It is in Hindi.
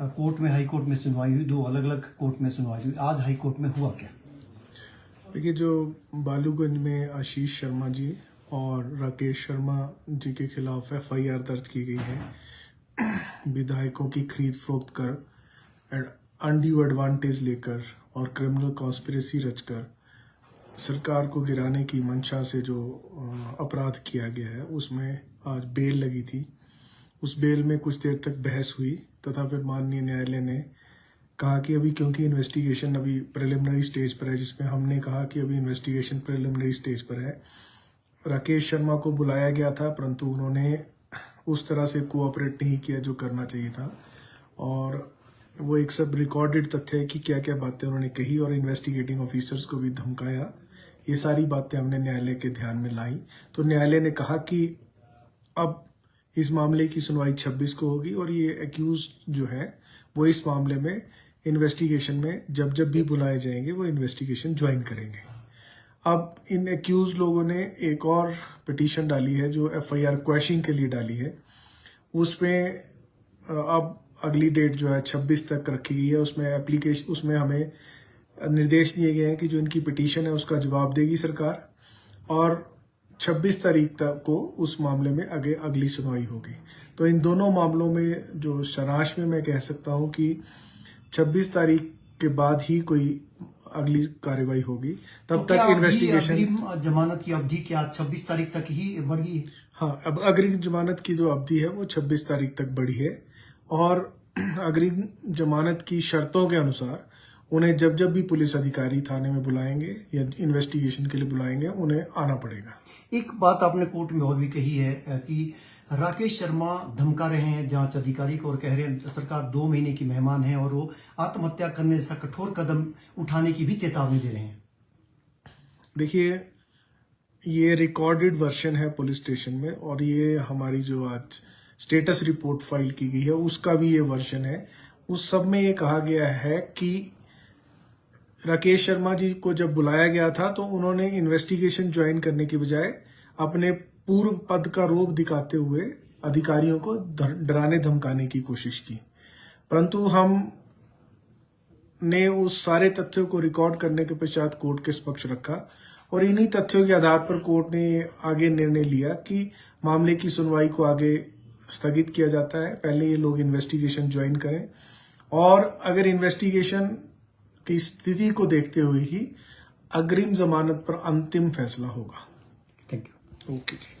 कोर्ट में, हाई कोर्ट में सुनवाई हुई, दो अलग अलग कोर्ट में सुनवाई हुई। आज हाई कोर्ट में हुआ क्या? देखिए, जो बालूगंज में आशीष शर्मा जी और राकेश शर्मा जी के खिलाफ एफआईआर दर्ज की गई है, विधायकों की खरीद फरोख्त कर, अनड्यू एडवांटेज लेकर और क्रिमिनल कॉन्स्पिरेसी रचकर सरकार को गिराने की मंशा से जो अपराध किया गया है, उसमें आज बेल लगी थी। उस बेल में कुछ देर तक बहस हुई तथा फिर माननीय न्यायालय ने कहा कि अभी क्योंकि इन्वेस्टिगेशन अभी प्रिलिमिनरी स्टेज पर है, जिसमें हमने कहा कि अभी इन्वेस्टिगेशन प्रिलिमिनरी स्टेज पर है, राकेश शर्मा को बुलाया गया था परंतु उन्होंने उस तरह से कोऑपरेट नहीं किया जो करना चाहिए था। और वो एक सब रिकॉर्डेड तथ्य है कि क्या क्या बातें उन्होंने कही और इन्वेस्टिगेटिंग ऑफिसर्स को भी धमकाया। ये सारी बातें हमने न्यायालय के ध्यान में लाई तो न्यायालय ने कहा कि अब इस मामले की सुनवाई 26 को होगी और ये एक्यूज जो है वो इस मामले में इन्वेस्टिगेशन में जब जब भी बुलाए जाएंगे वो इन्वेस्टिगेशन ज्वाइन करेंगे। अब इन एक्यूज लोगों ने एक और पिटीशन डाली है जो एफआईआर क्वैशिंग के लिए डाली है। उसमें अब अगली डेट जो है 26 तक रखी गई है। उसमें हमें निर्देश दिए गए हैं कि जो इनकी पिटीशन है उसका जवाब देगी सरकार और 26 तारीख तक को उस मामले में अगली सुनवाई होगी। तो इन दोनों मामलों में जो सारांश में मैं कह सकता हूं कि 26 तारीख के बाद ही कोई अगली कार्रवाई होगी। तब तक इन्वेस्टिगेशन जमानत की अवधि क्या 26 तारीख तक ही बढ़ गई है? हाँ, अब अग्रिम जमानत की जो अवधि है वो 26 तारीख तक बढ़ी है और अग्रिम जमानत की शर्तों के अनुसार उन्हें जब जब भी पुलिस अधिकारी थाने में बुलाएंगे या इन्वेस्टिगेशन के लिए बुलाएंगे उन्हें आना पड़ेगा। एक बात आपने कोर्ट में और भी कही है कि राकेश शर्मा धमका रहे हैं जांच अधिकारी को और कह रहे हैं सरकार 2 महीने की मेहमान है और वो आत्महत्या करने जैसा कठोर कदम उठाने की भी चेतावनी दे रहे हैं। देखिए, ये रिकॉर्डेड वर्जन है पुलिस स्टेशन में और ये हमारी जो आज स्टेटस रिपोर्ट फाइल की गई है उसका भी ये वर्जन है। उस सब में ये कहा गया है कि राकेश शर्मा जी को जब बुलाया गया था तो उन्होंने इन्वेस्टिगेशन ज्वाइन करने के बजाय अपने पूर्व पद का रोब दिखाते हुए अधिकारियों को डराने धमकाने की कोशिश की, परंतु हम ने उस सारे तथ्यों को रिकॉर्ड करने के पश्चात कोर्ट के समक्ष रखा और इन्हीं तथ्यों के आधार पर कोर्ट ने आगे निर्णय लिया कि मामले की सुनवाई को आगे स्थगित किया जाता है। पहले ये लोग इन्वेस्टिगेशन ज्वाइन करें और अगर इन्वेस्टिगेशन की स्थिति को देखते हुए ही अग्रिम जमानत पर अंतिम फैसला होगा। Thank you. Okay ji.